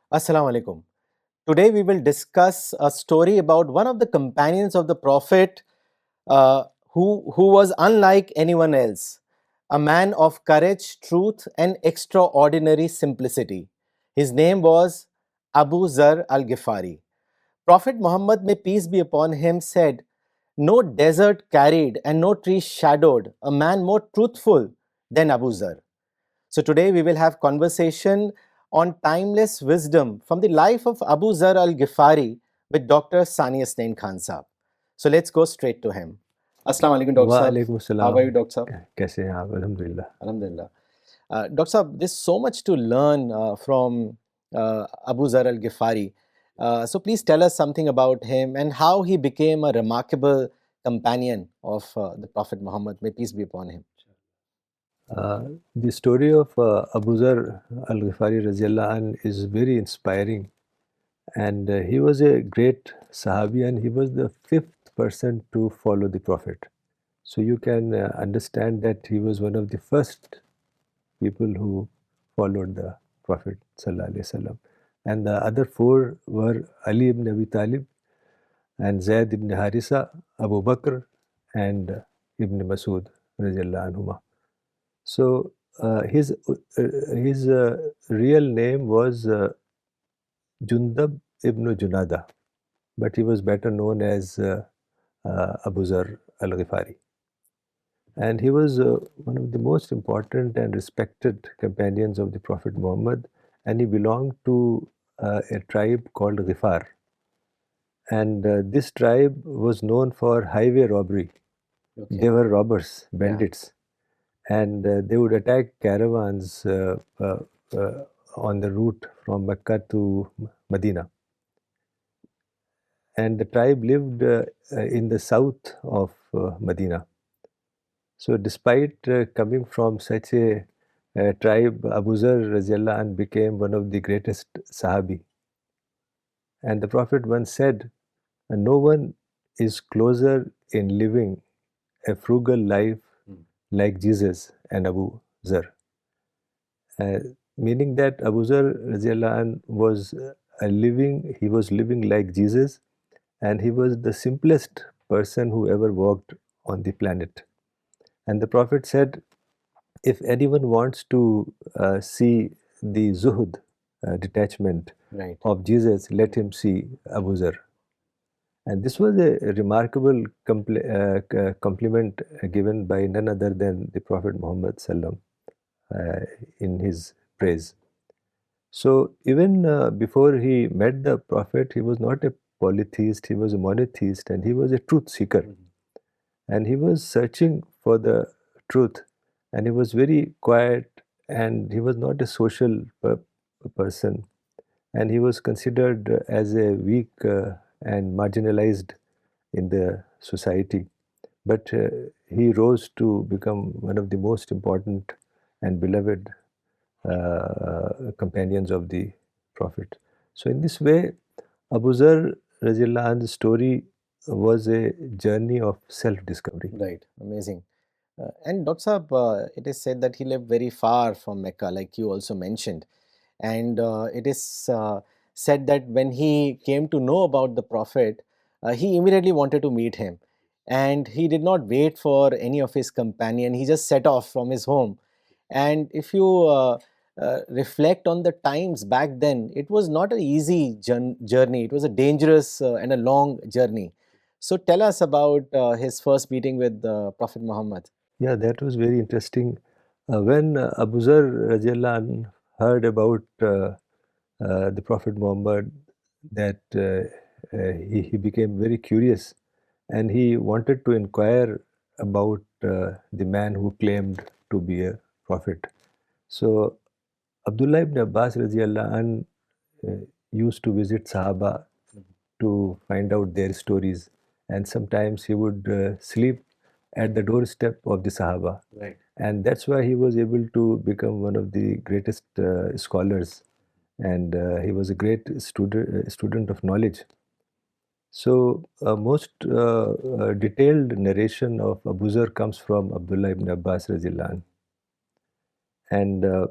Assalamu alaikum. Today we will discuss a story about one of the companions of the Prophet uh, who was unlike anyone else, a man of courage, truth, and extraordinary simplicity. His name was Abu Zar al Ghifari. Prophet Muhammad, may peace be upon him, said, "No desert carried and no tree shadowed a man more truthful than Abu Zar." So today we will have conversation on timeless wisdom from the life of Abu Zar al-Ghifari with Dr. Saniyasnain Khan Sahab. So let's go straight to him. Assalamu alaikum, Dr. Sahab. वालेकुम How are सलाम। you, Dr. Sahab? कैसे हैं आप? अल्हम्दुलिल्लाह। Alhamdulillah. Dr. Sahab, there's so much to learn from Abu Zar al-Ghifari. So please tell us something about him and how he became a remarkable companion of the Prophet Muhammad. May peace be upon him. The story of Abu Zar al-Ghifari Raziyallahu anh is very inspiring, and he was a great Sahabi, and he was the fifth person to follow the Prophet. So you can understand that he was one of the first people who followed the Prophet Sallallahu Alaihi Wasallam. And the other four were Ali ibn Abi Talib and Zayd ibn Harisa, Abu Bakr, and Ibn Masud Raziyallahu anhuma. So his real name was Jundab ibn Junada, but he was better known as Abu Zar al-Ghifari. And he was one of the most important and respected companions of the Prophet Muhammad, and he belonged to a tribe called Ghifar. And this tribe was known for highway robbery. Okay. They were robbers, bandits, and they would attack caravans on the route from Mecca to Medina. And the tribe lived in the south of Medina. So despite coming from such a tribe, Abu Zar Raziyallahu anh became one of the greatest Sahabi. And the Prophet once said, "No one is closer in living a frugal life like Jesus and Abu Zar." Meaning that Abu Zar Raziyallahu anh was he was living like Jesus, and he was the simplest person who ever walked on the planet. And the Prophet said, if anyone wants to see the zuhud, detachment Right. of Jesus, let him see Abu Zar. And this was a remarkable compliment given by none other than the Prophet Muhammad Sallam in his praise. So even before he met the Prophet, he was not a polytheist, he was a monotheist, and he was a truth seeker. And he was searching for the truth, and he was very quiet, and he was not a social person, and he was considered as a weak and marginalized in the society. But he rose to become one of the most important and beloved companions of the Prophet. So in this way, Abu Zar Raziyallahu anhu's story was a journey of self-discovery. Right, amazing. And Dr. Saab, it is said that he lived very far from Mecca, like you also mentioned. And it is said that when he came to know about the Prophet, he immediately wanted to meet him. And he did not wait for any of his companion. He just set off from his home. And if you reflect on the times back then, it was not an easy journey. It was a dangerous and a long journey. So tell us about his first meeting with Prophet Muhammad. Yeah, that was very interesting. When Abu Zar Radiallahu anh heard about the Prophet Muhammad, that he became very curious, and he wanted to inquire about the man who claimed to be a prophet. So Abdullah ibn Abbas radiallahu anh used to visit Sahaba to find out their stories, and sometimes he would sleep at the doorstep of the Sahaba. Right. And that's why he was able to become one of the greatest scholars, and he was a great student of knowledge. So most detailed narration of Abu Zar comes from Abdullah ibn Abbas radiallahu anh. And uh,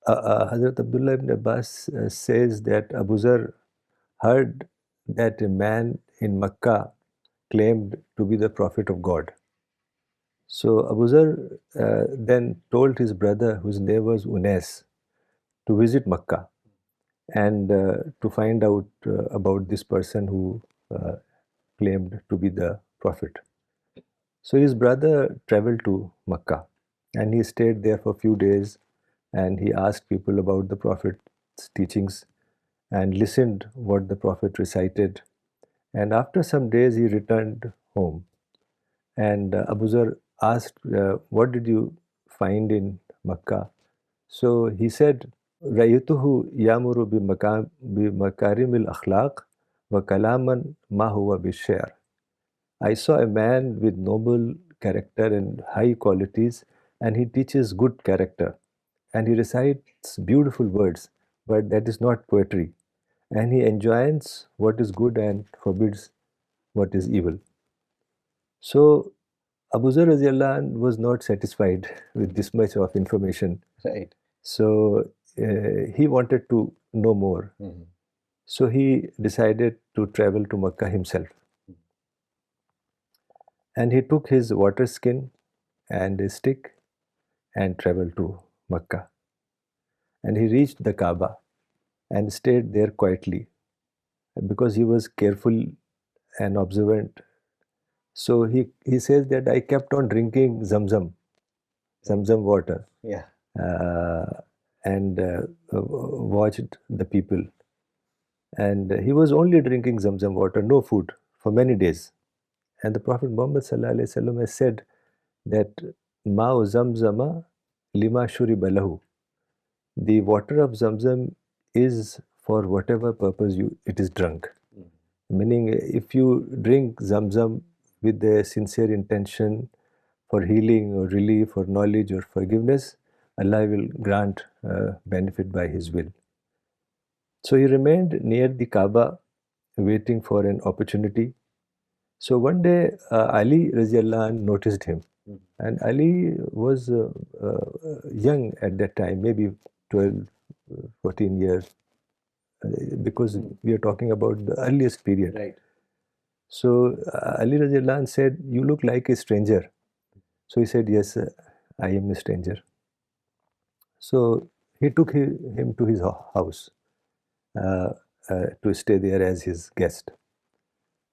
Hazrat Abdullah ibn Abbas says that Abu Zar heard that a man in Makkah claimed to be the Prophet of God. So Abu Zar then told his brother, whose name was Unais, to visit Makkah and to find out about this person who claimed to be the Prophet. So his brother traveled to Makkah and he stayed there for a few days and he asked people about the Prophet's teachings and listened what the Prophet recited. And after some days he returned home. And Abu Zar asked, what did you find in Makkah? So he said, رأيته يأمر بمكارم الأخلاق وكلاما ما هو بالشعر. I saw a man with noble character and high qualities, and he teaches good character, and he recites beautiful words, but that is not poetry. And he enjoins what is good and forbids what is evil. So Abu Zar radiallahu anh was not satisfied with this much of information. Right. So he wanted to know more. So he decided to travel to Makkah himself. And he took his water skin and a stick and traveled to Makkah. And he reached the Kaaba and stayed there quietly because he was careful and observant. So he says that I kept on drinking Zamzam water. Yeah. And watched the people. And he was only drinking Zamzam water, no food, for many days. And the Prophet Muhammad ﷺ has said that Ma'u Zamzama lima shuriba lahu. The water of Zamzam is for whatever purpose it is drunk. Meaning, if you drink Zamzam with a sincere intention for healing or relief or knowledge or forgiveness, Allah will grant benefit by His will. So he remained near the Kaaba waiting for an opportunity. So one day Ali Raziallahu anh noticed him. And Ali was young at that time, maybe 12, 14 years, because we are talking about the earliest period. Right. So Ali Raziallahu anh said, you look like a stranger. So he said, yes, I am a stranger. So he took him to his house to stay there as his guest.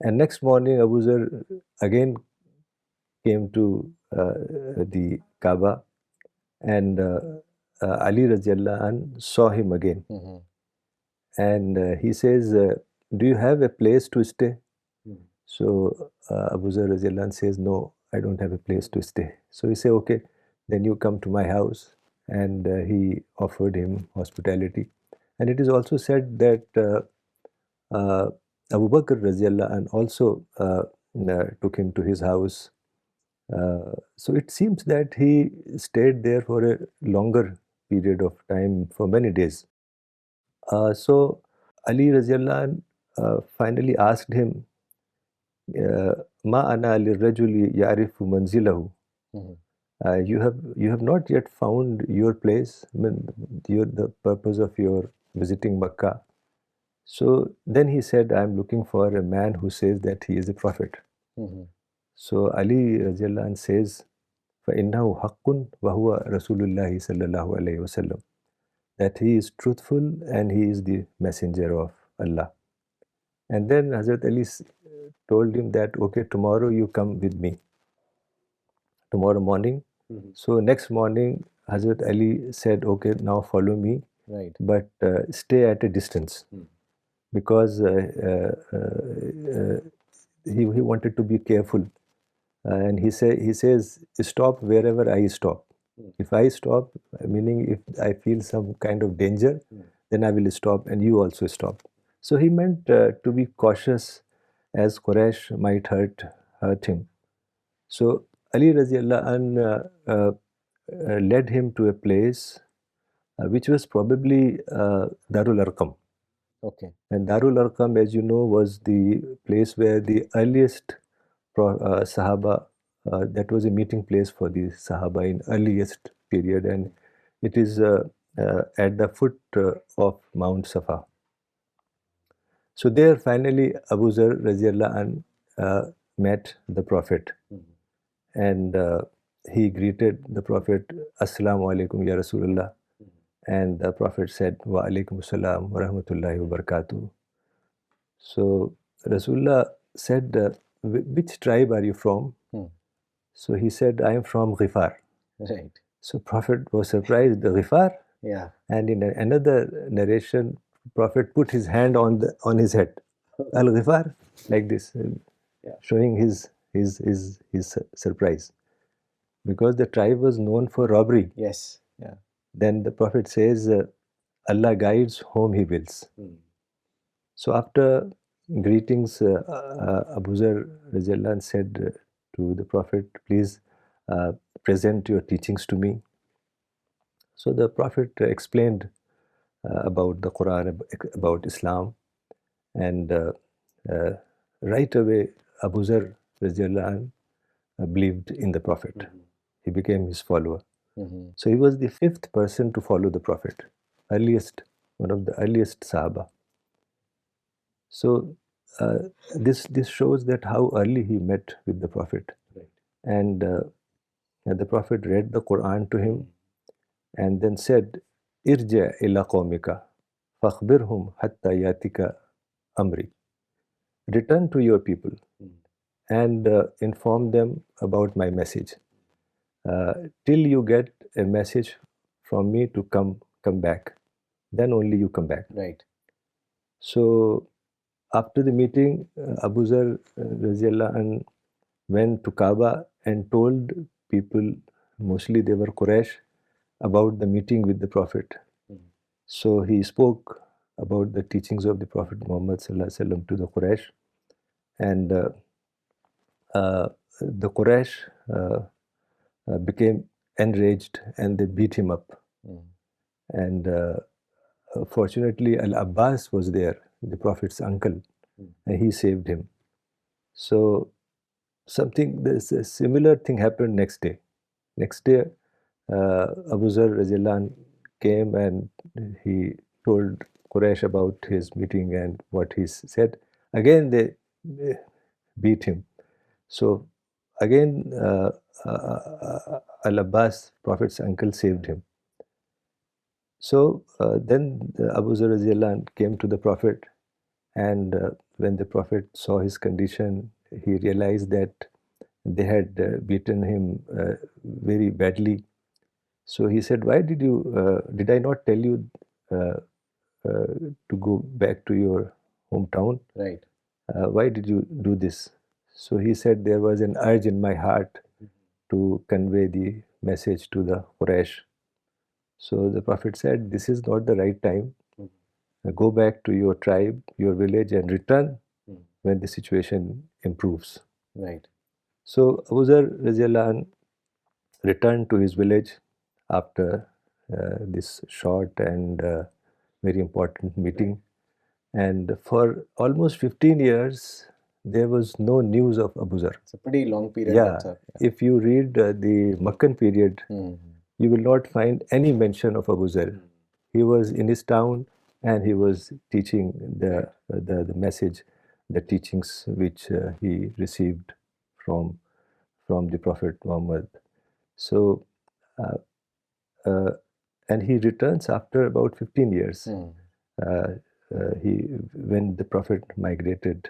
And next morning, Abu Zar again came to the Kaaba, and Ali Raziallahu anh saw him again. And he says, do you have a place to stay? So Abu Zar Raziallahu anh says, no, I don't have a place to stay. So he said, okay, then you come to my house. And he offered him hospitality. And it is also said that Abu Bakr Raziallahu anh also took him to his house. So it seems that he stayed there for a longer period of time, for many days. So Ali Raziallahu anh finally asked him, Ma ana lirrajuli ya'rifu manzilahu. You have not yet found your place, I mean, the purpose of your visiting Makkah. So then he said, I am looking for a man who says that he is a prophet. So Ali Raziallahu anh says, فَإِنَّهُ حَقٌّ وَهُوَ رَسُولُ اللَّهِ صَلَّى اللَّهُ عَلَيْهِ وَسَلَّمَ. That he is truthful and he is the messenger of Allah. And then Hazrat Ali told him that, okay, tomorrow you come with me. Tomorrow morning. So next morning, Hazrat Ali said, okay, now follow me, Right. but stay at a distance. Because he wanted to be careful. And he says, stop wherever I stop. If I stop, meaning if I feel some kind of danger, then I will stop and you also stop. So he meant to be cautious, as Quraysh might hurt him. So Ali Raziallahu anh led him to a place which was probably Darul Arqam. Okay. And Darul Arqam, as you know, was the place where the earliest Sahaba, that was a meeting place for the Sahaba in earliest period. And it is at the foot of Mount Safa. So there finally Abu Zar radiallahu anh met the Prophet, and he greeted the Prophet, Assalamu alaikum ya Rasulullah, and the Prophet said, Wa alaikum assalam wa rahmatullahi wa barakatuh. So Rasulullah said, which tribe are you from? So he said, I am from Ghifar. Right. So Prophet was surprised, the Ghifar? Yeah. And in another narration, Prophet put his hand on his head, Al Ghifar, like this, showing his surprise, because the tribe was known for robbery. Yes. Yeah. Then the Prophet says, Allah guides whom He wills. So after greetings, Abu Zar radiallahu anh said to the Prophet, please present your teachings to me. So the Prophet explained about the Quran, about Islam, and right away Abu Zar radiallahu anh believed in the Prophet. He became his follower. So he was the fifth person to follow the Prophet, one of the earliest Sahaba. So this shows that how early he met with the Prophet. Right. And the Prophet read the Quran to him and then said, Irja ila qawmika fakhbirhum hatta yatika amri. Return to your people and inform them about my message. Till you get a message from me to come back, then only you come back. Right. So after the meeting, Abu Zar radiallahu anh went to Kaaba and told people, mostly they were Quraysh, about the meeting with the Prophet. So he spoke about the teachings of the Prophet Muhammad sallallahu alaihi wasallam to the Quraysh, and the Quraysh became enraged and they beat him up. And fortunately, Al-Abbas was there, the Prophet's uncle, and he saved him. So this a similar thing happened next day. Next day, Abu Zar radiallahu anh came and he told Quraysh about his meeting and what he said. Again, they beat him. So again, Al-Abbas, Prophet's uncle, saved him. So then Abu Zar radiallahu anh came to the Prophet, and when the Prophet saw his condition, he realized that they had beaten him very badly. So he said, why did I not tell you to go back to your hometown? Right. Why did you do this? So he said, there was an urge in my heart to convey the message to the Quraysh. So the Prophet said, this is not the right time. Go back to your tribe, your village, and return when the situation improves. Right. So Abu Zar radiallahu anh returned to his village after this short and very important meeting. And for almost 15 years, there was no news of Abu Zar. It's a pretty long period. Yeah. If you read the Makkan period, you will not find any mention of Abu Zar. He was in his town and he was teaching the message, the teachings which he received from the Prophet Muhammad. So, and he returns after about 15 years. When the Prophet migrated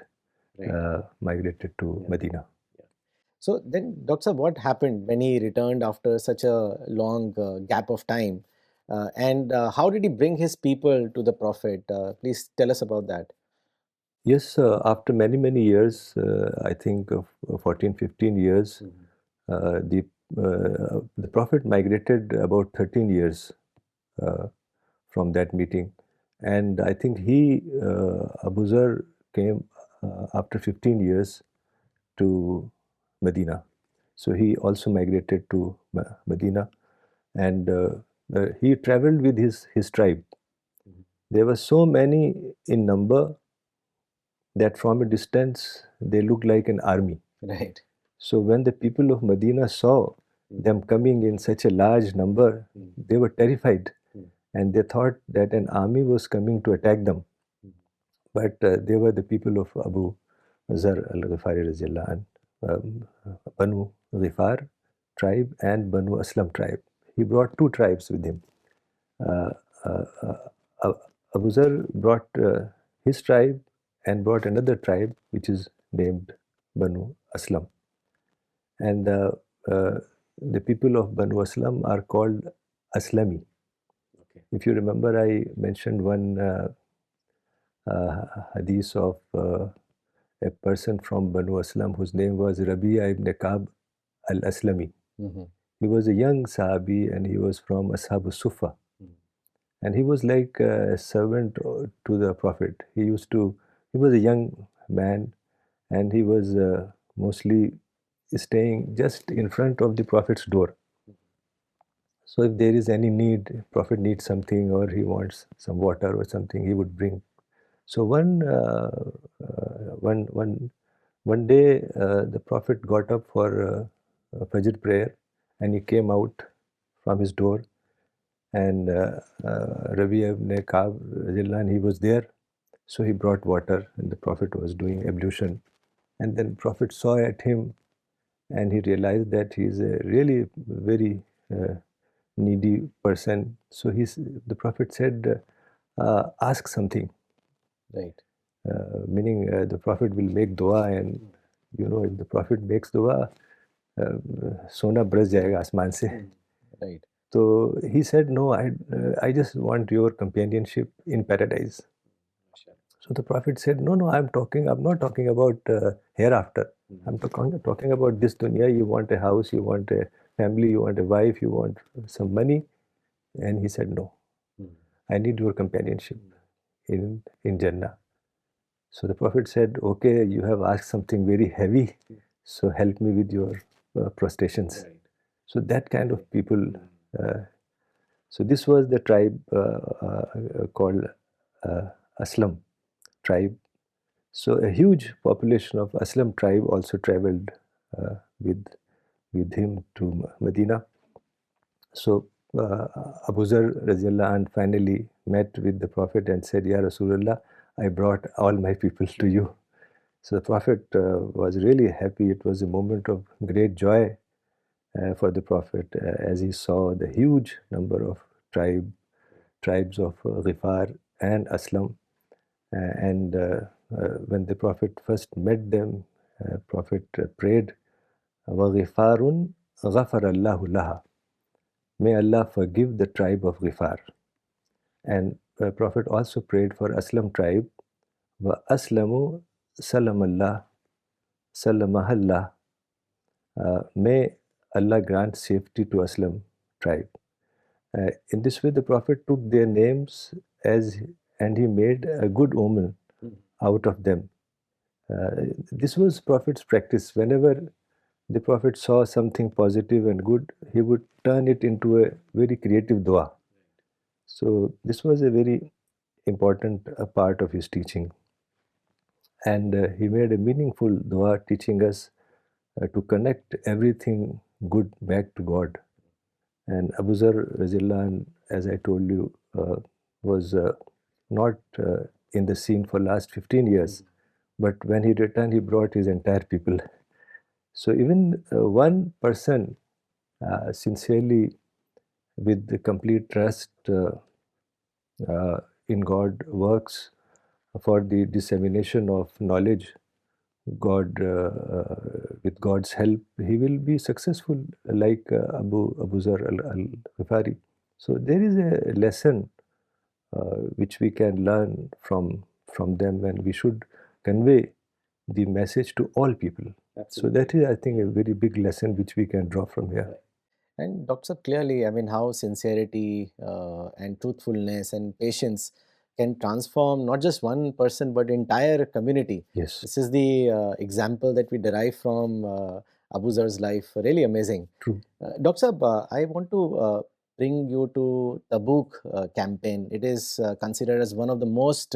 to Medina. So then, Doctor, what happened when he returned after such a long gap of time? And how did he bring his people to the Prophet? Please tell us about that. Yes, after many years, I think of 14, 15 years, the Prophet migrated about 13 years from that meeting. And I think Abu Zar came after 15 years to Medina. So he also migrated to Medina, and he traveled with his tribe. There were so many in number that from a distance they looked like an army. Right. So when the people of Medina saw them coming in such a large number, they were terrified. and they thought that an army was coming to attack them. But they were the people of Abu Zar al-Ghifari radiallahu anh, Banu Ghifar tribe and Banu Aslam tribe. He brought two tribes with him. Uh, uh, uh, Abu Zar brought his tribe and brought another tribe which is named Banu Aslam. And the people of Banu Aslam are called Aslami. Okay. If you remember, I mentioned one hadith of a person from Banu Aslam whose name was Rabi'a ibn Ka'b al-Aslami. Mm-hmm. He was a young Sahabi and he was from Ashab Sufa. And he was like a servant to the Prophet. He was a young man and he was mostly staying just in front of the Prophet's door. So if there is any need, Prophet needs something or he wants some water or something, he would bring. So one day the Prophet got up for Fajr prayer and he came out from his door, and Rabi ibn Ka'b, he was there. So he brought water and the Prophet was doing ablution. And then Prophet saw at him and he realized that he is a really very needy person. So the Prophet said, ask something. Right. Meaning the Prophet will make dua, and if the Prophet makes dua, sona bras jayega asman se. Right. So he said, no, I just want your companionship in paradise. So the Prophet said, no, I'm not talking about hereafter. I'm talking about this dunya. You want a house, you want a family, you want a wife, you want some money. And he said, no, I need your companionship in Jannah. So the Prophet said, okay, you have asked something very heavy, so help me with your prostrations. Right. So that kind of people. So this was the tribe called Aslam tribe. So a huge population of Aslam tribe also traveled uh, with him to Medina. So Abu Zar radiallahu anh finally met with the Prophet and said, Ya Rasulullah, I brought all my people to you. So the Prophet was really happy. It was a moment of great joy for the Prophet as he saw the huge number of tribes of Ghifar and Aslam. And when the Prophet first met them, Prophet prayed, وَغِفَارٌ غَفَرَ اللَّهُ لَهَا. May Allah forgive the tribe of Ghifar. And Prophet also prayed for Aslam tribe, وَأَسْلَمُ سَلَمَ اللَّهُ. May Allah grant safety to Aslam tribe. In this way, the Prophet took their names and he made a good omen out of them. This was Prophet's practice. Whenever the Prophet saw something positive and good, he would turn it into a very creative dua. So this was a very important part of his teaching. And he made a meaningful dua teaching us to connect everything good back to God. And Abu Zar, as I told you, was not in the scene for last 15 years. But when he returned, he brought his entire people. So even one person sincerely, with the complete trust in God, works for the dissemination of knowledge, with God's help, he will be successful, like Abu Zar al-Ghifari. So there is a lesson which we can learn from them, and we should convey the message to all people. Absolutely. So that is, I think, a very big lesson which we can draw from here. And Dr. clearly, I mean, how sincerity and truthfulness and patience can transform not just one person but entire community. Yes. This is the example that we derive from Abu Zar's life. Really amazing. True. Dr. I want to bring you to Tabuk campaign. It is considered as one of the most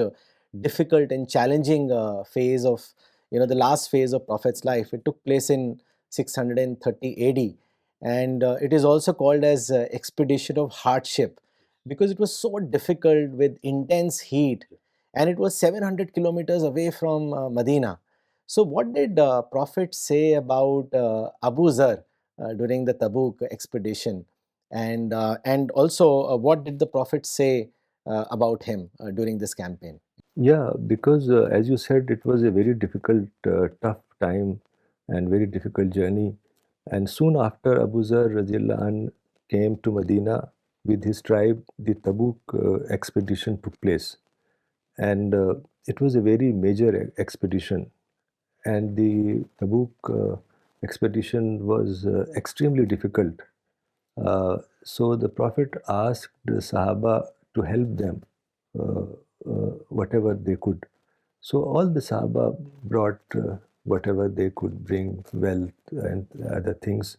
difficult and challenging phase of, the last phase of Prophet's life. It took place in 630 AD, and it is also called as expedition of hardship, because it was so difficult with intense heat, and it was 700 kilometers away from Medina. So, what did Prophet say about Abu Zar during the Tabuk expedition? And also, what did the Prophet say about him during this campaign? Yeah, because as you said, it was a very difficult, tough time and very difficult journey. And soon after Abu Zar radiallahu anh came to Medina with his tribe, the Tabuk expedition took place. And it was a very major expedition. And the Tabuk expedition was extremely difficult. So the Prophet asked the Sahaba to help them uh, whatever they could. So all the Sahaba brought whatever they could bring, wealth and other things.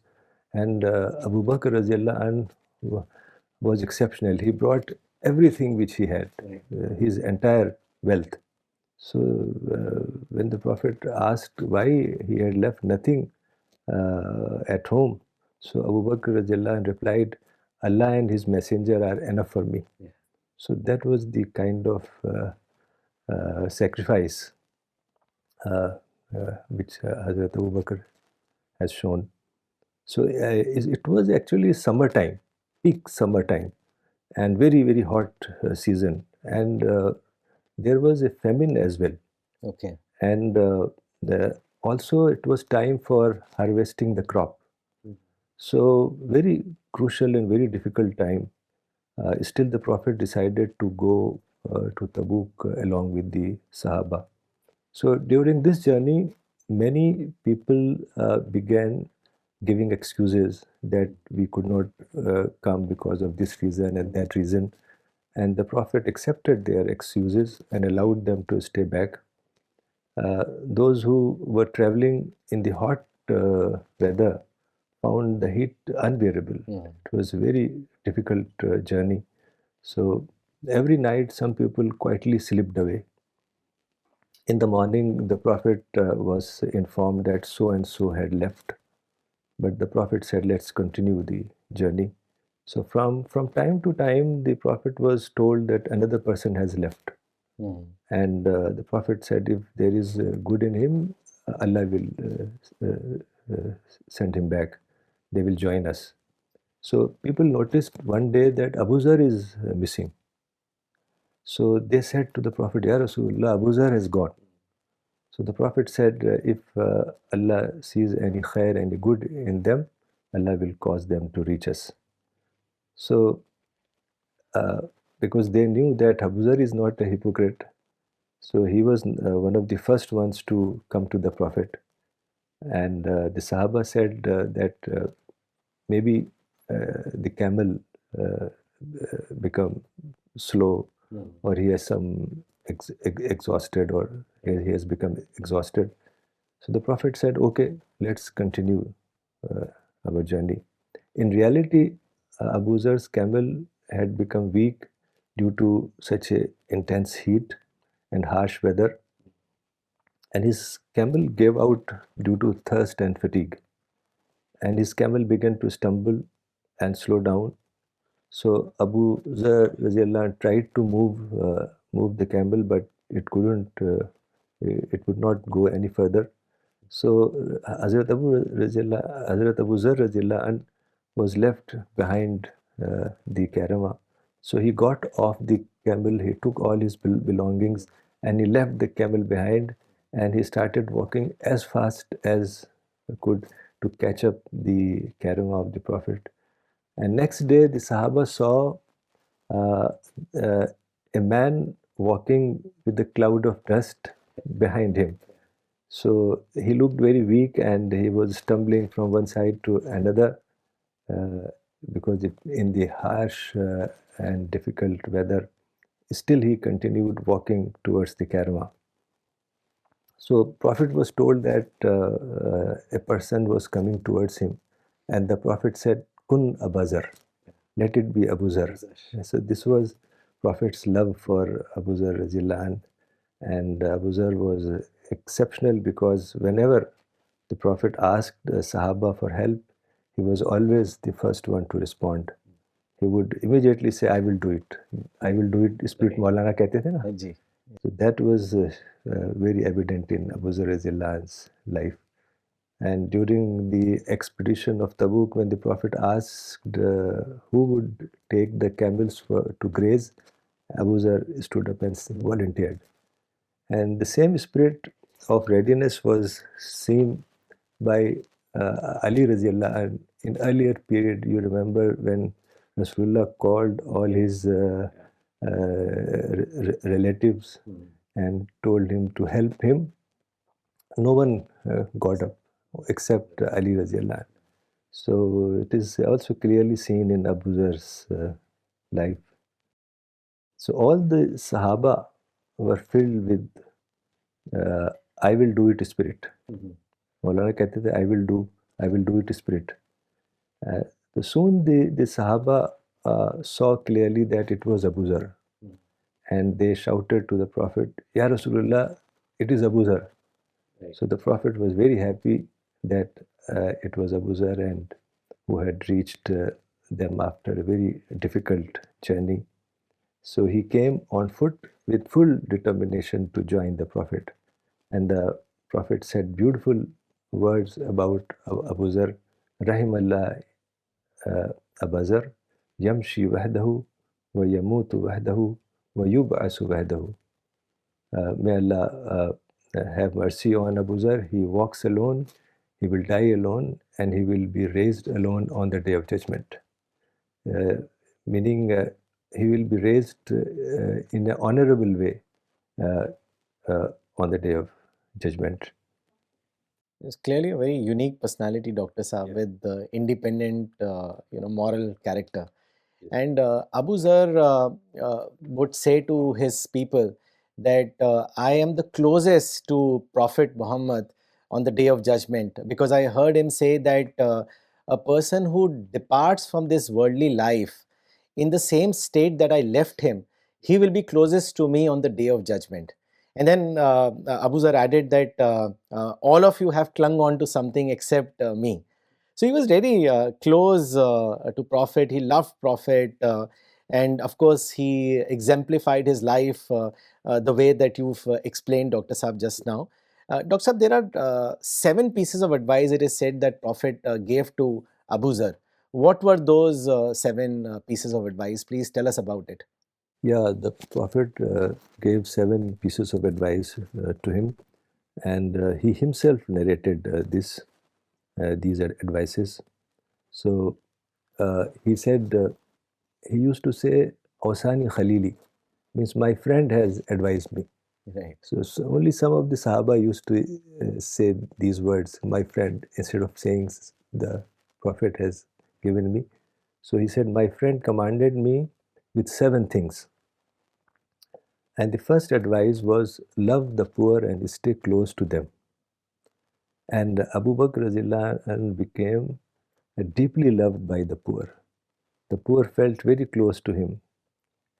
And Abu Bakr radiallahu anh was exceptional. He brought everything which he had, his entire wealth. So when the Prophet asked why he had left nothing at home, so Abu Bakr radiallahu anh replied, Allah and His Messenger are enough for me. Yeah. So that was the kind of sacrifice which Hazrat Abu Bakr has shown. So it was actually summertime, peak summertime, and very, very hot season. And there was a famine as well. Okay. And also it was time for harvesting the crop. So very crucial and very difficult time. Still the Prophet decided to go to Tabuk along with the Sahaba. So during this journey, many people began giving excuses that we could not come because of this reason and that reason. And the Prophet accepted their excuses and allowed them to stay back. Those who were traveling in the hot weather found the heat unbearable. Yeah. It was a very difficult journey. So every night, some people quietly slipped away. In the morning, the Prophet was informed that so and so had left. But the Prophet said, let's continue the journey. So from time to time, the Prophet was told that another person has left. And the Prophet said, if there is good in him, Allah will send him back. They will join us. So people noticed one day that Abu Zar is missing. So they said to the Prophet, Ya Rasulullah, Abu Zar has gone. So the Prophet said, if Allah sees any khair, any good in them, Allah will cause them to reach us. So because they knew that Abu Zar is not a hypocrite, so he was one of the first ones to come to the Prophet. And the Sahaba said that maybe the camel become slow, or he has some exhausted, or he has become exhausted. So the Prophet said, okay, let's continue our journey. In reality, Abu Zar's camel had become weak due to such a intense heat and harsh weather, and his camel gave out due to thirst and fatigue, and his camel began to stumble and slow down. So Abu Zar tried to move the camel, but it couldn't. It would not go any further. So Hazrat Abu Zar was left behind the caravan. So he got off the camel, he took all his belongings, and he left the camel behind, and he started walking as fast as he could to catch up the caravan of the Prophet. And next day, the Sahaba saw uh, uh, a man walking with a cloud of dust behind him. So he looked very weak, and he was stumbling from one side to another because in the harsh and difficult weather, still he continued walking towards the caravan. So Prophet was told that a person was coming towards him, and the Prophet said, Kun Abu Zar, let it be Abu Zar. So this was Prophet's love for Abu Zar radiallahu anh. And Abu Zar was exceptional because whenever the Prophet asked the Sahaba for help, he was always the first one to respond. he would immediately say, I will do it. I will do it. Spirit Maulana कहते थे ना. जी. So that was very evident in Abu Zar Zilla's life. And during the expedition of Tabuk, when the Prophet asked who would take the camels to graze, Abu Zar stood up and volunteered. And the same spirit of readiness was seen by Ali Raziallah. And in earlier period, you remember when Rasulullah called all his relatives and told him to help him, no one got up except Ali Raziallah. So it is also clearly seen in Abu Zar's life. So all the Sahaba were filled with I will do it spirit. मौलाना कहते थे I will do it spirit. So soon the Sahaba saw clearly that it was Abu Zar, and they shouted to the Prophet, Ya Rasulullah, it is Abu Zar. So the Prophet was very happy that it was Abu Zar and who had reached them after a very difficult journey. So he came on foot with full determination to join the Prophet. And the Prophet said beautiful words about Abu Zar, Rahimallah Abu Zar, Yamshi wahdahu wa yamutu wahdahu wa yub'asu wahdahu. May Allah have mercy on Abu Zar. He walks alone, he will die alone, and he will be raised alone on the day of judgment. Meaning he will be raised in an honorable way on the day of judgment. It's clearly a very unique personality, Dr. Saab, with independent, moral character. And Abu Zar would say to his people that I am the closest to Prophet Muhammad on the day of judgment, because I heard him say that a person who departs from this worldly life in the same state that I left him, he will be closest to me on the day of judgment. And then Abu Zar added that all of you have clung on to something except me. So he was very close to Prophet. He loved Prophet, and of course he exemplified his life the way that you've explained, Dr. Saab, just now. Dr. Saab, there are 7 pieces of advice, it is said, that Prophet gave to Abu Zar. What were those 7 pieces of advice? Please tell us about it. Yeah, the Prophet gave 7 pieces of advice to him, and he himself narrated these advices. So he said, he used to say, Awsani Khalili, means my friend has advised me. Right. So only some of the Sahaba used to say these words, my friend, instead of saying the Prophet has given me. So he said, my friend commanded me with 7 things. And the first advice was love the poor and stay close to them. And Abu Bakr Radhiyallahu anhu became deeply loved by the poor. The poor felt very close to him.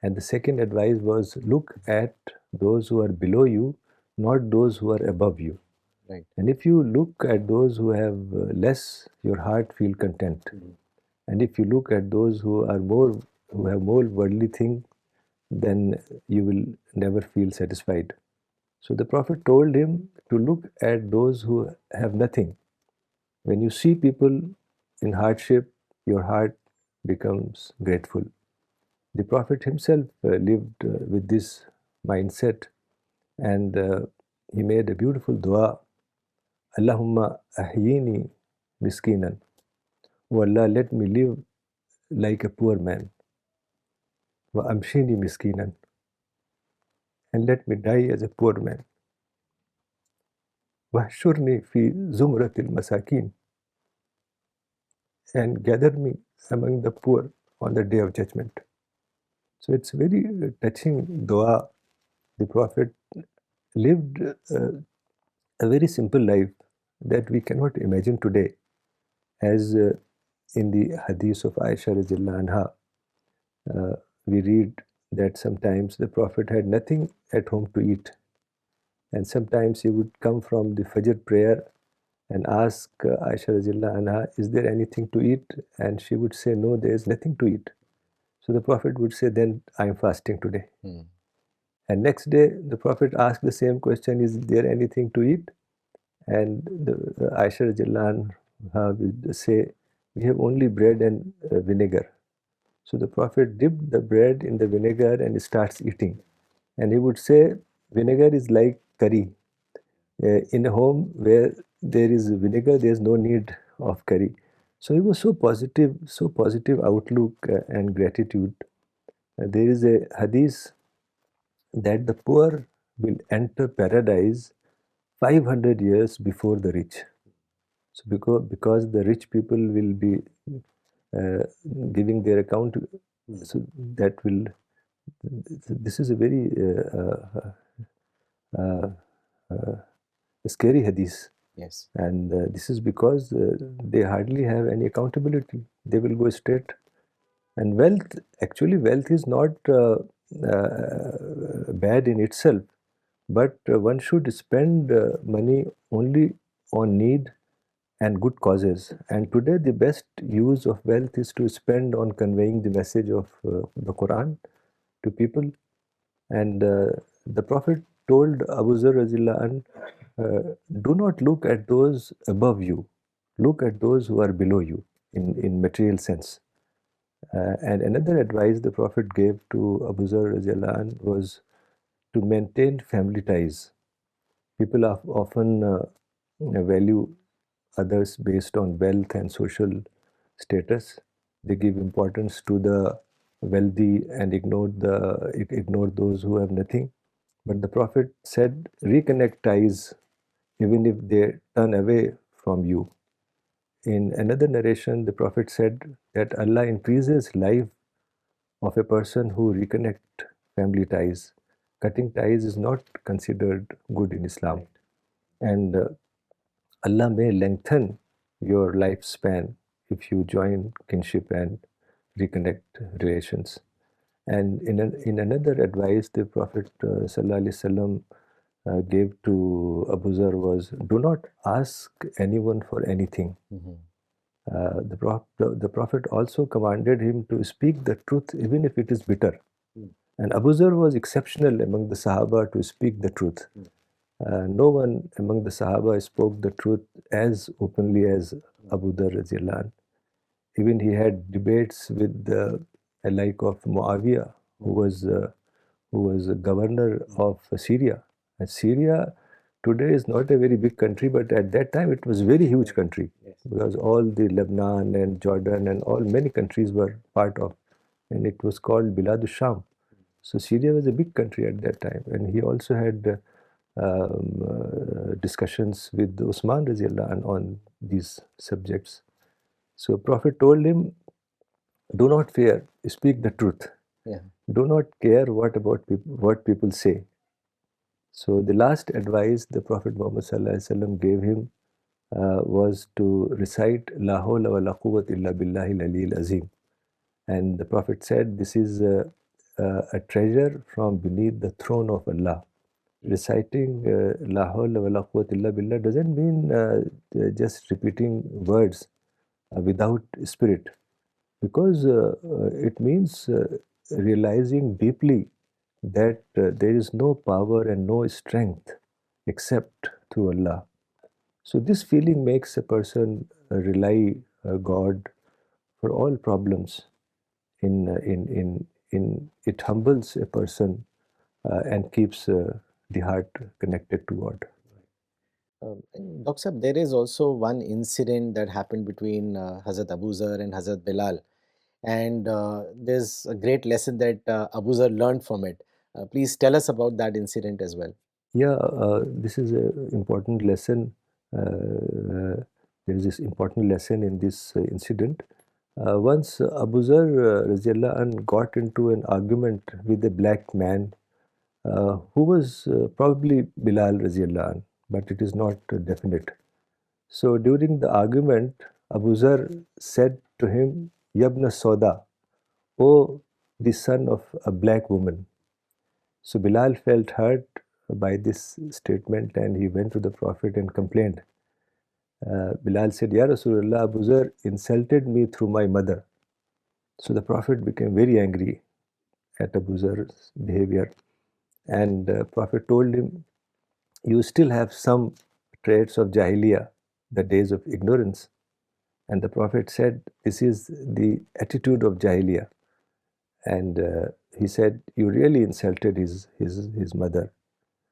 And the second advice was look at those who are below you, not those who are above you. Right. And if you look at those who have less, your heart feel content. And if you look at those who have more worldly things, then you will never feel satisfied. So the Prophet told him to look at those who have nothing. When you see people in hardship, your heart becomes grateful. The Prophet himself lived with this mindset, and he made a beautiful dua, Allahumma ahyini miskinan. Oh Allah, let me live like a poor man. Wa amshini miskinan. And let me die as a poor man. Wahshurni fi zumratil masakin. And gather me among the poor on the day of judgment. So it's very touching dua. The Prophet lived a very simple life that we cannot imagine today. As in the hadith of Aisha Radhiyallahu anha, we read that sometimes the Prophet had nothing at home to eat. And sometimes he would come from the Fajr prayer and ask Aisha Radhiyallahu anha, is there anything to eat? And she would say, no, there is nothing to eat. So the Prophet would say, then I'm fasting today. Hmm. And next day, the Prophet asked the same question, is there anything to eat? And Aisha Radiallahu anha would say, we have only bread and vinegar. So the Prophet dipped the bread in the vinegar and starts eating. And he would say, vinegar is like curry. In a home where there is vinegar, there is no need of curry. So he was so positive outlook and gratitude. There is a hadith that the poor will enter paradise 500 years before the rich. So because the rich people will be uh, giving their account, so that will, this is a very uh, uh, scary hadith. Yes. And this is because they hardly have any accountability. They will go straight. And wealth, actually, wealth is not bad in itself, but one should spend money only on need and good causes. And today, the best use of wealth is to spend on conveying the message of the Quran to people. And the Prophet told Abu Zar Razillah an, do not look at those above you, look at those who are below you in material sense. And another advice the Prophet gave to Abu Zar Razillah an was to maintain family ties. People often value others based on wealth and social status. They give importance to the wealthy and ignore those who have nothing. But the Prophet said, reconnect ties even if they turn away from you. In another narration, the Prophet said that Allah increases life of a person who reconnect family ties. Cutting ties is not considered good in Islam. And Allah may lengthen your lifespan if you join kinship and reconnect relations. And in another advice, the Prophet ﷺ gave to Abu Zar was, do not ask anyone for anything. The Prophet also commanded him to speak the truth even if it is bitter. And Abu Zar was exceptional among the Sahaba to speak the truth. No one among the Sahaba spoke the truth as openly as Abu Dharr Radhiyallahu anh. Even he had debates with the like of Muawiyah, who was a governor of Syria. And Syria today is not a very big country, but at that time it was a very huge country because all the Lebanon and Jordan and all many countries were part of, and it was called Bilad Sham. So Syria was a big country at that time, and he also had discussions with Usman Raziyallahu anh on these subjects. So Prophet told him, do not fear, speak the truth. Yeah. Do not care what people say. So the last advice the Prophet Muhammad ﷺ gave him was to recite La hawla wa la quwwata illa billahi al-aliyyil azim. And the Prophet said, this is a treasure from beneath the throne of Allah. Reciting La hawla wa la quwwata illa billah doesn't mean just repeating words without spirit, because it means realizing deeply that there is no power and no strength except through Allah. So this feeling makes a person rely God for all problems. It humbles a person and keeps the heart connected to God. Dr. Sahab, there is also one incident that happened between Hazrat Abu Zar and Hazrat Bilal, and there's a great lesson that Abu Zar learned from it. Please tell us about that incident as well. Yeah, this is an important lesson. There is this important lesson in this incident. Once Abu Zar Raziyallahu anh got into an argument with a black man who was probably Bilal Raziyallahu anh, but it is not definite. So during the argument, Abu Zar said to him, Yabna Soda, O the son of a black woman. So Bilal felt hurt by this statement and he went to the Prophet and complained. Bilal said, Ya Rasulullah, Abu Zar insulted me through my mother. So the Prophet became very angry at Abu Zar's behavior, and Prophet told him, "You still have some traits of Jahiliyyah, the days of ignorance." And the Prophet said, "This is the attitude of Jahiliyyah." And he said, "You really insulted his mother."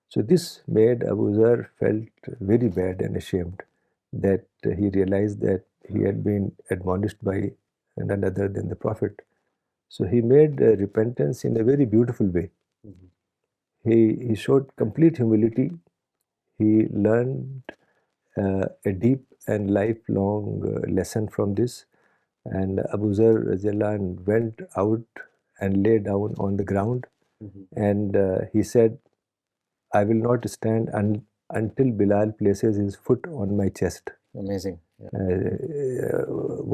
So this made Abu Zar felt very bad and ashamed, that he realized that he had been admonished by none other than the Prophet. So he made repentance in a very beautiful way. Mhm. He showed complete humility. He learned a deep and lifelong lesson from this. And Abu Zar radiallahu anh went out and lay down on the ground, Mhm. and he said, "I will not stand until Bilal places his foot on my chest." Amazing. Yeah.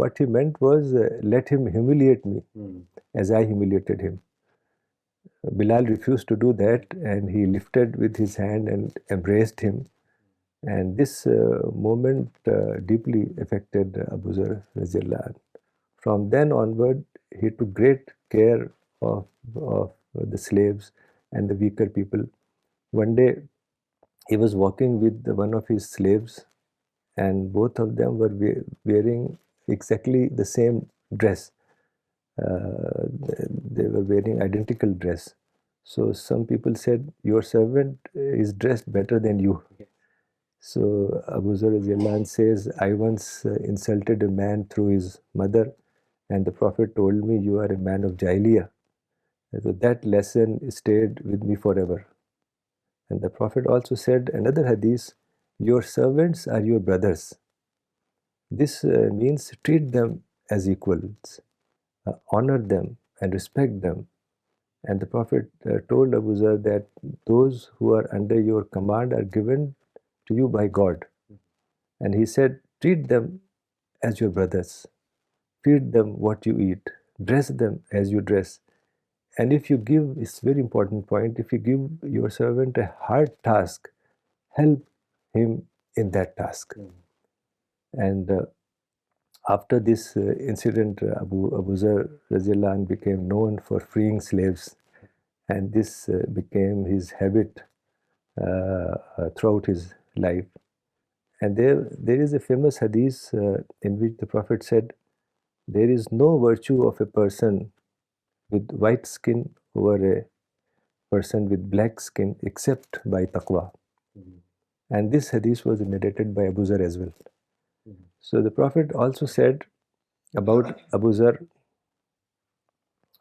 What he meant was, let him humiliate me Mm. as I humiliated him. Bilal refused to do that, and he lifted with his hand and embraced him. And this moment deeply affected Abu Zar radiallahu anh. From then onward, he took great care of the slaves and the weaker people. One day, he was walking with one of his slaves, and both of them were wearing exactly the same dress. Uh, they were wearing identical dress. So some people said, "Your servant is dressed better than you." So Abu Zar says, "I once insulted a man through his mother, and the Prophet told me, 'You are a man of Jahiliyyah.' So that lesson stayed with me forever." And the Prophet also said another hadith, "Your servants are your brothers." This means treat them as equals, honor them and respect them. And the Prophet told Abu Zar that those who are under your command are given to you by God. And he said, treat them as your brothers, feed them what you eat, dress them as you dress. And if you give, it's a very important point, if you give your servant a hard task, help him in that task. And after this incident, Abu Zar radiallahu anh became known for freeing slaves, and this became his habit throughout his life. And there is a famous hadith in which the Prophet said, "There is no virtue of a person with white skin over a person with black skin except by taqwa." Mhm. And this hadith was narrated by Abu Zar as well. Mhm. So the Prophet also said about Abu Zar,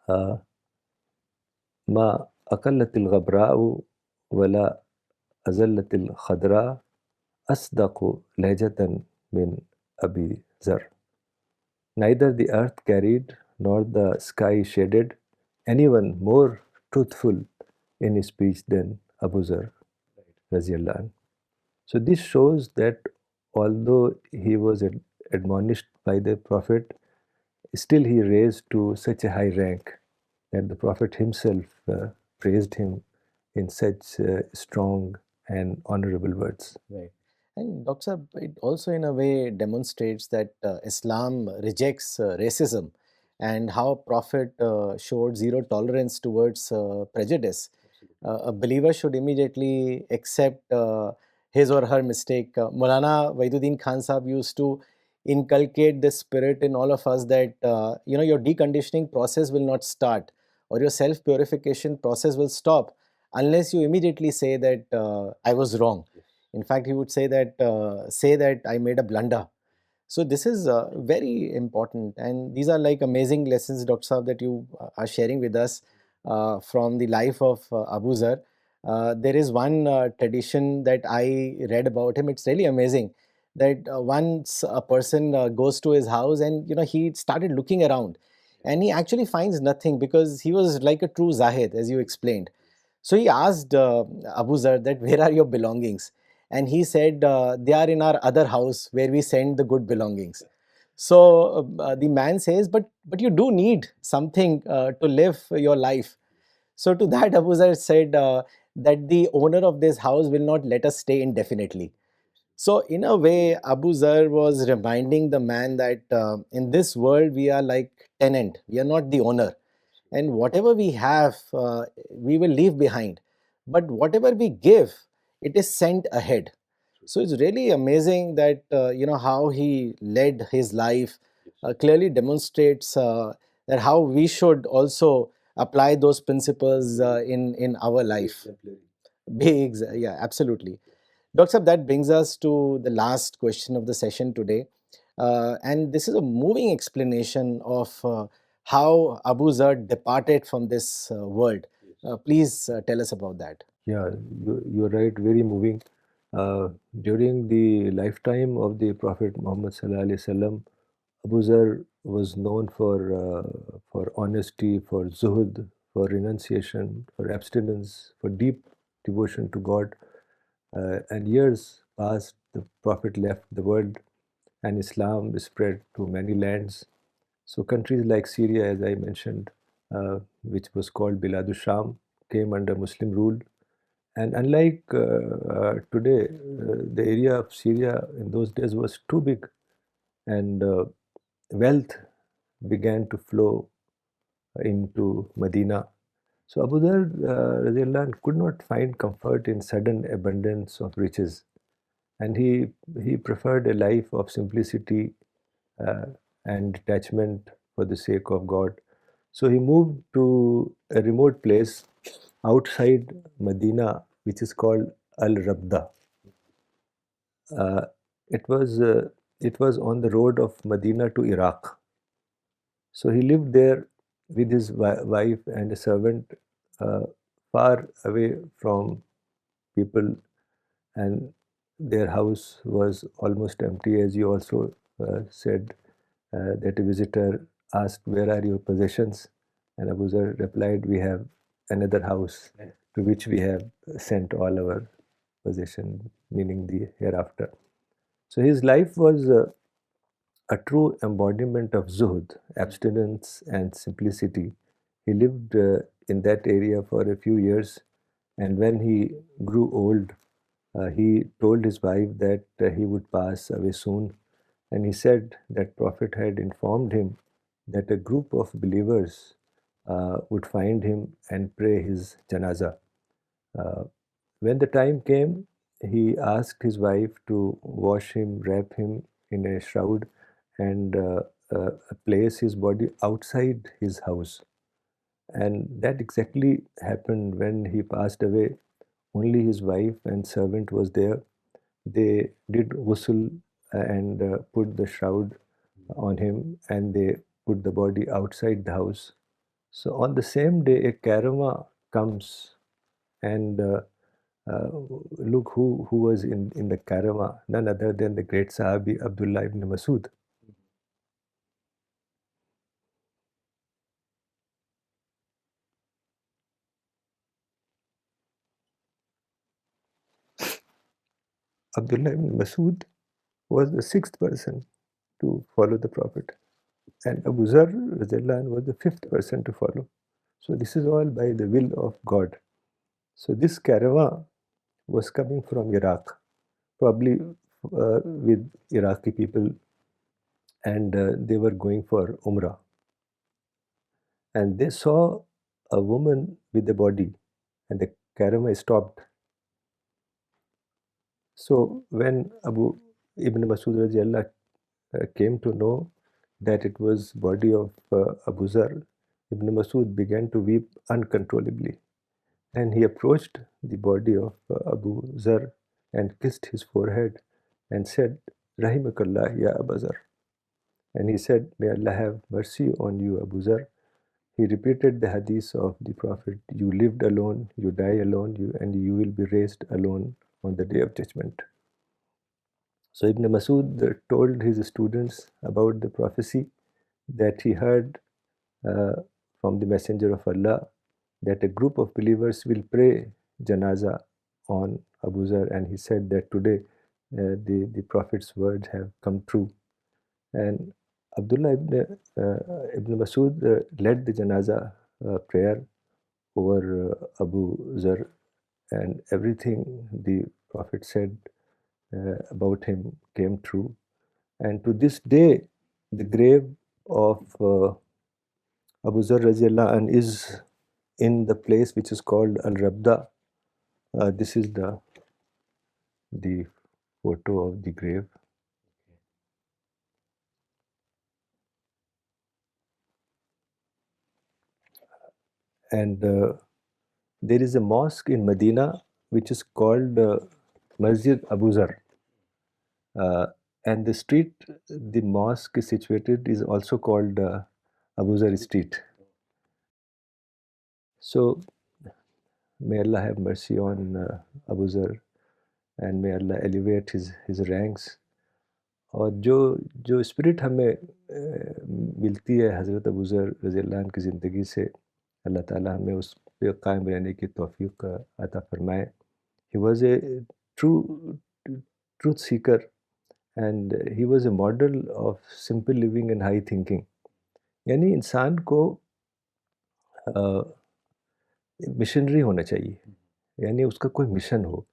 uh, "Ma aqallatil ghabra'u wala azallatil khadra asdaqu lehjatan min Abi Zar." Neither the earth carried nor the sky shaded anyone more truthful in his speech than Abu Zar radiallahu anh. So this shows that although he was admonished by the Prophet, still he raised to such a high rank that the Prophet himself praised him in such strong and honorable words. Right. And Dr. Saab, it also in a way demonstrates that Islam rejects racism and how Prophet showed zero tolerance towards prejudice. A believer should immediately accept his or her mistake. Maulana Waiduddin Khan Sahab used to inculcate this spirit in all of us that your deconditioning process will not start, or your self purification process will stop unless you immediately say that I was wrong. In fact, he would say that I made a blunder. So this is very important, and these are like amazing lessons, Dr. Saab, that you are sharing with us from the life of Abu Zar. There is one tradition that I read about him. It's really amazing that once a person goes to his house, and he started looking around, and he actually finds nothing because he was like a true Zahid, as you explained. So he asked Abu Zar that where are your belongings, and he said they are in our other house where we send the good belongings. So the man says, but you do need something to live your life. So to that, Abu Zar said that the owner of this house will not let us stay indefinitely. So, in a way, Abu Zar was reminding the man that in this world we are like tenant, we are not the owner, and whatever we have, we will leave behind. But whatever we give, it is sent ahead. So it's really amazing that how he led his life clearly demonstrates that how we should also apply those principles in our life. Yeah, absolutely. Dr. Saab, that brings us to the last question of the session today. And this is a moving explanation of how Abu Zar departed from this world. Please tell us about that. Yeah, you're right, very moving. Uh, During the lifetime of the Prophet Muhammad Sallallahu Alaihi Wasallam, Abu Zar was known for honesty, for zuhud, for renunciation, for abstinence, for deep devotion to God. And years passed, the Prophet left the world, and Islam spread to many lands. So countries like Syria, as I mentioned, which was called Biladu Sham, came under Muslim rule. And unlike today, the area of Syria in those days was too big, and wealth began to flow into Medina. So Abu Dhar radiallahu anh, could not find comfort in sudden abundance of riches, and he preferred a life of simplicity uh, and detachment for the sake of God. So he moved to a remote place outside Medina, which is called Al Rabda. Uh, it was uh, it was on the road of Medina to Iraq. So he lived there with his wife and a servant, uh, far away from people, and their house was almost empty. As you also said, that a visitor asked, "Where are your possessions?" And Abu Zar replied, "We have another house to which we have sent all our possession," meaning the hereafter. So his life was a true embodiment of zuhud, abstinence, and simplicity. He lived in that area for a few years, and when he grew old, he told his wife that he would pass away soon, and he said that Prophet had informed him that a group of believers would find him and pray his janaza. Uh, when the time came, he asked his wife to wash him, wrap him in a shroud, and place his body outside his house. And that exactly happened when he passed away. Only his wife and servant was there. They did ghusl and put the shroud on him, and they put the body outside the house. So on the same day, a karama comes, and look who was in the karama, none other than the great Sahabi Abdullah ibn Masud. Abdullah ibn Masud was the sixth person to follow the Prophet, and Abu Zar was the fifth person to follow. So this is all by the will of God. So this caravan was coming from Iraq, probably with Iraqi people, and they were going for Umrah. And they saw a woman with a body, and the caravan stopped. So when Abu Ibn Masud radiallahu came to know that it was body of Abu Zar, Ibn Masud began to weep uncontrollably, and he approached the body of Abu Zar and kissed his forehead and said, "Rahimakallah, ya Abu Zar." And he said, "May Allah have mercy on you, Abu Zar." He repeated the hadith of the Prophet, "You lived alone, you die alone, and you will be raised alone on the day of judgment." So Ibn Masud told his students about the prophecy that he heard uh, from the Messenger of Allah, that a group of believers will pray janaza on Abu Zar, and he said that today the Prophet's words have come true. And Abdullah ibn Masud led the janaza prayer over Abu Zar, and everything the Prophet said about him came true. And to this day, the grave of Abu Zar Raziallahu anh is in the place which is called Al Rabda. This is the photo of the grave. And there is a mosque in Medina which is called Masjid Abu Zar. And the street the mosque is situated is also called Abu Zar Street. So may Allah have mercy on Abu Zar and may Allah elevate his ranks. और जो spirit हमें मिलती है हज़रत अबू ज़र रज़ियल्लाहु अन्हु की ज़िंदगी से, अल्लाह ताला हमें उस पे कायम रहने की तौफ़ीक़ अता फ़रमाए. He was a true truth seeker and he was a model of simple living and high thinking. यानी इंसान को मिशनरी होना चाहिए, यानी उसका कोई मिशन हो.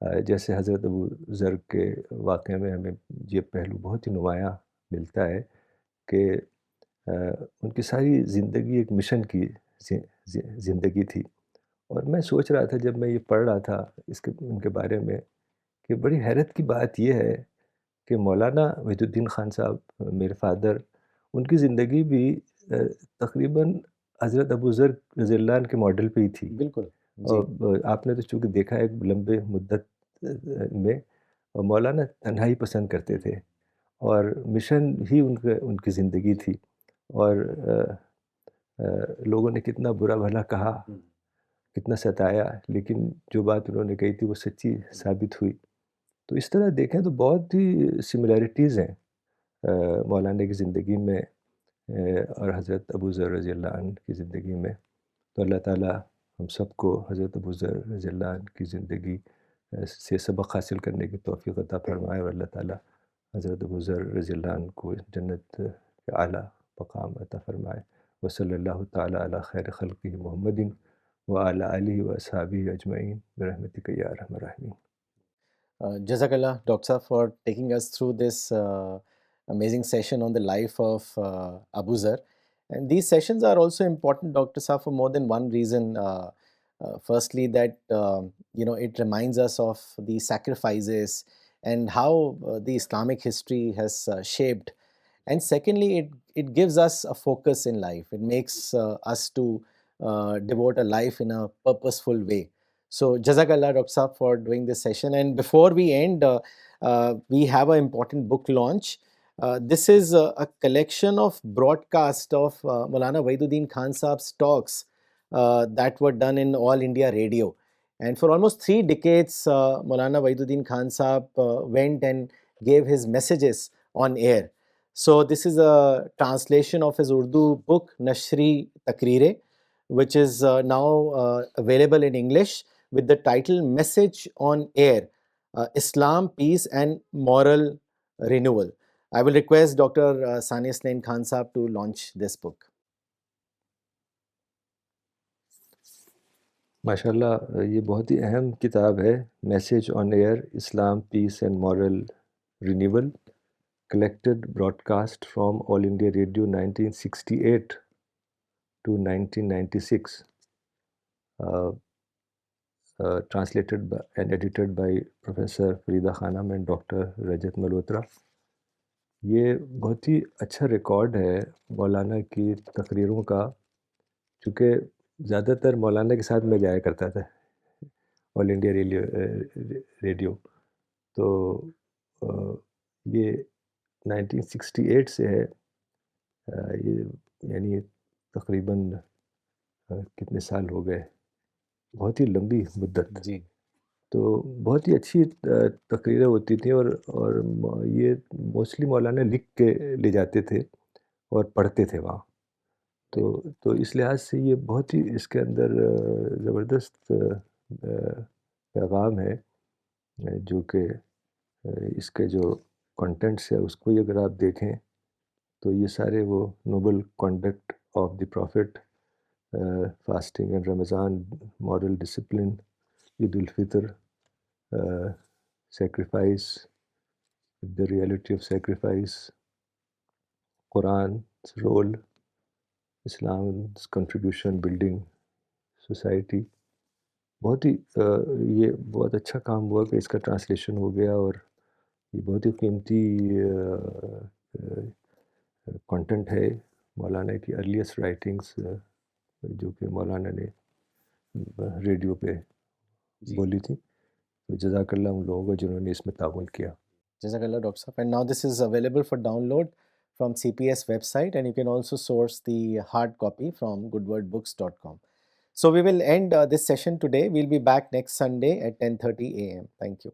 जैसे हज़रत अबू ज़र के वाक़ये में हमें ये पहलू बहुत ही नुमायाँ मिलता है कि उनकी सारी ज़िंदगी एक मिशन की ज़िंदगी थी. और मैं सोच रहा था जब मैं ये पढ़ रहा था इसके उनके बारे में कि बड़ी हैरत की बात ये है कि मौलाना वहीदुद्दीन खान साहब मेरे फ़ादर, उनकी ज़िंदगी भी तकरीबन हज़रत अबू ज़र रज़ियल्लाहु अन्हु के मॉडल पे ही थी. बिल्कुल, जी। और आपने तो चूँकि देखा है लंबे मुद्दत में मौलाना तन्हाई पसंद करते थे और मिशन ही उनकी ज़िंदगी थी. और लोगों ने कितना बुरा भला कहा, कितना सताया, लेकिन जो बात उन्होंने कही थी वो सच्ची साबित हुई. तो इस तरह देखें तो बहुत ही सिमिलैरिटीज़ हैं मौलाना की ज़िंदगी में और हज़रत अबू ज़र रज़ियल्लाहु अन्हु की ज़िंदगी में. तो अल्लाह ताला हम सबको हज़रत अबू ज़र रज़ियल्लाहु अन्हु की ज़िंदगी से सबक हासिल करने की तौफ़ीक़ अता फ़रमाए और अल्लाह ताला हज़रत अबू ज़र रज़ियल्लाहु अन्हु को जन्नत के आला मक़ाम अता फ़रमाए. व सल्लल्लाहु ताला अला खैर ख़ल्क़िही मुहम्मदिन व अला आलिहि व अस्हाबिही अजमईन बिरहमतिका या अरहमर राहिमीन. Jazakallah, Doctor, for taking us through this amazing session on the life of Abu Zar. And these sessions are also important, Dr. Sah, for more than one reason. Firstly, that it reminds us of the sacrifices and how the Islamic history has shaped. And secondly, it gives us a focus in life. It makes us to devote a life in a purposeful way. So, Jazakallah, Dr. Saab, for doing this session. And before we end, we have an important book launch. This is a collection of broadcast of Maulana Waiduddin Khan Saab's talks that were done in All India Radio. And for almost 3 decades, Maulana Waiduddin Khan Saab went and gave his messages on air. So, this is a translation of his Urdu book, Nashri Takreere, which is now available in English with the title Message on Air, Islam, Peace and Moral Renewal. I will request Dr. Saniyasnain Khan Saab to launch this book. माशाल्लाह ये बहुत ही अहम किताब है. Message on air, Islam, peace and moral renewal, collected broadcast from All India Radio 1968 to 1996, translated by, and edited by Professor Farida Khanam and Dr. Rajat Malhotra. ये बहुत ही अच्छा record है मौलाना की तकरीरों का, चूँकि ज़्यादातर मौलाना के साथ मैं जाया करता था ऑल इंडिया रेडियो. तो ये 1968 से है. ये यानी तकरीबन कितने साल हो गए, बहुत ही लंबी मुद्दत. जी. तो बहुत ही अच्छी तकरीरें होती थी और ये मोस्टली मौलाना लिख के ले जाते थे और पढ़ते थे वहाँ. तो इस लिहाज से ये बहुत ही इसके अंदर ज़बरदस्त पैगाम है जो कि इसके जो कंटेंट्स है उसको ही अगर आप देखें तो ये सारे वो noble conduct of the prophet, fasting and Ramadan, moral discipline, Eid ul Fitr, sacrifice, the reality of sacrifice, Quran's role, Islam's contribution building society. बहुत ही ये बहुत अच्छा काम हुआ कि इसका ट्रांसलेशन हो गया और ये बहुत ही कीमती कंटेंट है मौलाना की अर्लीस्ट राइटिंग्स जो कि मौलाना ने रेडियो पे बोली थी तो जज़ाकल्लाह उन लोगों को जिन्होंने इसमें ताउन किया Jazakallah, Dr. Saf. And now this is available for download from CPS website, and you can also source the hard copy from goodwordbooks.com. So we will end this session today. We'll be back next Sunday at 10:30 a.m. Thank you.